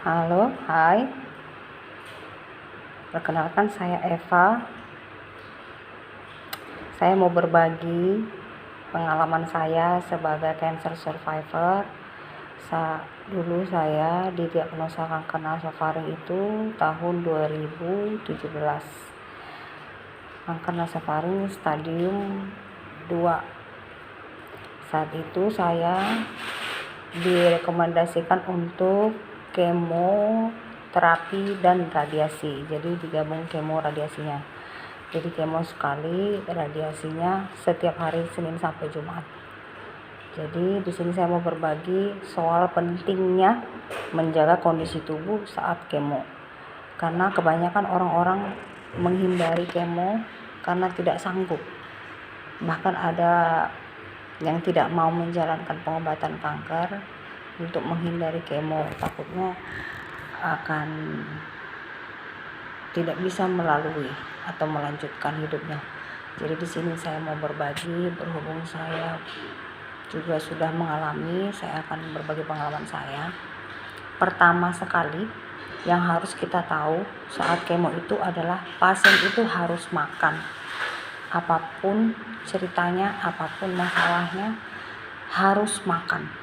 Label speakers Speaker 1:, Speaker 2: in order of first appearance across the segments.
Speaker 1: Halo, hai. Perkenalkan saya Eva. Saya mau berbagi pengalaman saya sebagai cancer survivor. Dulu saya didiagnosa kanker nasofaring itu tahun 2017. Kanker nasofaring stadium 2. Saat itu saya direkomendasikan untuk kemoterapi dan radiasi. Jadi digabung kemo radiasinya. Jadi kemo sekali, radiasinya setiap hari Senin sampai Jumat. Jadi di sini saya mau berbagi soal pentingnya menjaga kondisi tubuh saat kemo. Karena kebanyakan orang-orang menghindari kemo karena tidak sanggup. Bahkan ada yang tidak mau menjalankan pengobatan kanker untuk menghindari kemo, takutnya akan tidak bisa melalui atau melanjutkan hidupnya. Jadi di sini saya mau berbagi, berhubung saya juga sudah mengalami, saya akan berbagi pengalaman saya. Pertama sekali yang harus kita tahu saat kemo itu adalah pasien itu harus makan. Apapun ceritanya, apapun masalahnya, harus makan.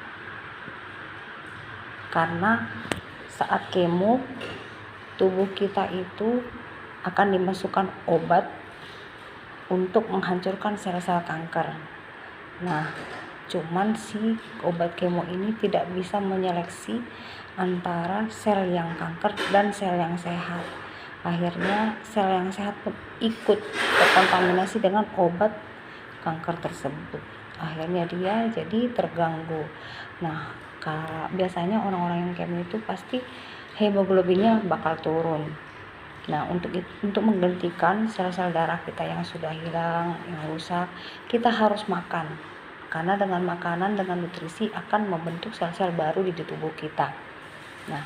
Speaker 1: Karena saat kemo, tubuh kita itu akan dimasukkan obat untuk menghancurkan sel-sel kanker. Nah, cuman si obat kemo ini tidak bisa menyeleksi antara sel yang kanker dan sel yang sehat. Akhirnya sel yang sehat pun ikut terkontaminasi dengan obat kanker tersebut. Akhirnya dia jadi terganggu. Nah, biasanya orang-orang yang kemo itu pasti hemoglobinnya bakal turun. Nah, untuk menggantikan sel-sel darah kita yang sudah hilang, yang rusak, kita harus makan. Karena dengan makanan, dengan nutrisi akan membentuk sel-sel baru di tubuh kita. Nah,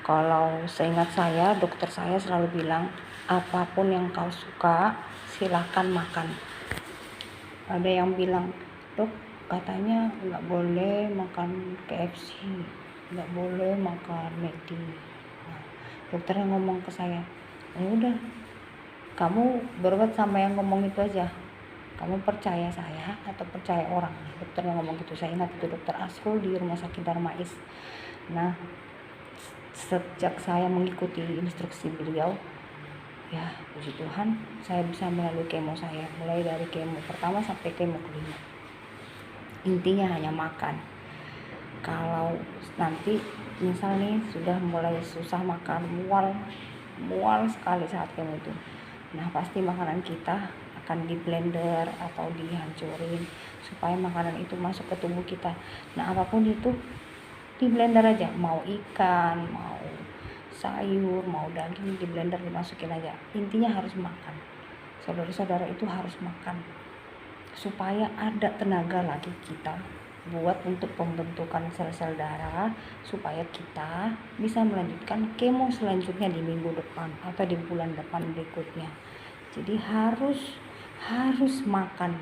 Speaker 1: kalau seingat saya, dokter saya selalu bilang, apapun yang kau suka, silakan makan. Ada yang bilang, dok, katanya nggak boleh makan KFC, nggak boleh makan McD. Nah, dokternya ngomong ke saya, ya udah, kamu berobat sama yang ngomong itu aja. Kamu percaya saya atau percaya orang? Dokternya ngomong gitu. Saya ingat itu dokter Asrul di Rumah Sakit Darmais. Nah, sejak saya mengikuti instruksi beliau, ya puji Tuhan, saya bisa melalui kemo saya, mulai dari kemo pertama sampai kemo kelima. Intinya hanya makan. Kalau nanti misalnya sudah mulai susah makan, mual sekali saat kemo itu, nah pasti makanan kita akan di blender atau dihancurin supaya makanan itu masuk ke tubuh kita. Nah, apapun itu di blender aja, mau ikan, mau sayur, mau daging, di blender dimasukin aja. Intinya harus makan. Saudara-saudara itu harus makan supaya ada tenaga lagi kita buat untuk pembentukan sel-sel darah, supaya kita bisa melanjutkan kemo selanjutnya di minggu depan atau di bulan depan berikutnya. Jadi harus makan.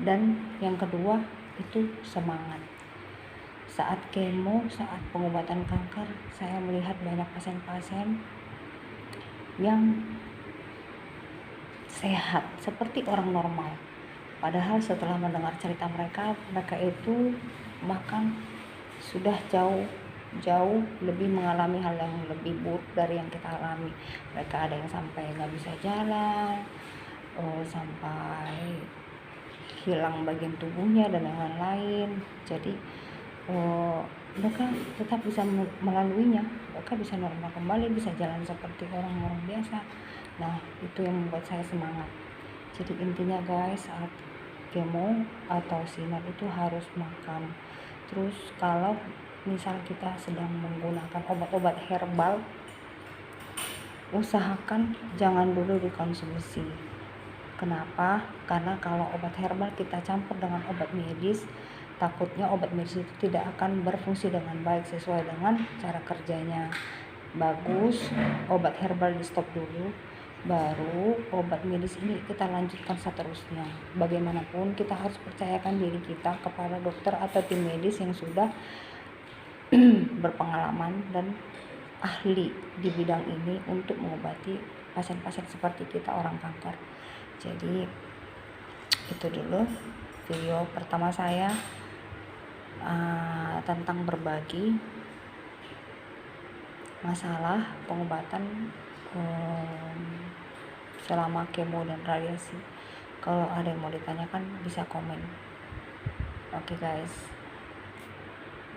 Speaker 1: Dan yang kedua itu semangat. Saat kemo, saat pengobatan kanker, saya melihat banyak pasien-pasien yang sehat seperti orang normal. Padahal setelah mendengar cerita mereka itu bahkan sudah jauh lebih mengalami hal yang lebih buruk dari yang kita alami. Mereka ada yang sampai nggak bisa jalan, sampai hilang bagian tubuhnya dan yang lain-lain. Jadi mereka tetap bisa melaluinya, mereka bisa normal kembali, bisa jalan seperti orang-orang biasa. Nah, itu yang membuat saya semangat. Jadi intinya guys, saat kemo atau sinar itu harus makan. Terus kalau misal kita sedang menggunakan obat-obat herbal, usahakan jangan dulu dikonsumsi. Kenapa? Karena kalau obat herbal kita campur dengan obat medis, takutnya obat medis itu tidak akan berfungsi dengan baik sesuai dengan cara kerjanya. Bagus obat herbal di stop dulu, baru obat medis ini kita lanjutkan seterusnya. Bagaimanapun kita harus percayakan diri kita kepada dokter atau tim medis yang sudah berpengalaman dan ahli di bidang ini untuk mengobati pasien-pasien seperti kita orang kanker. Jadi itu dulu video pertama saya tentang berbagi masalah pengobatan selama kemo dan radiasi. Kalau ada yang mau ditanyakan bisa komen. Oke guys.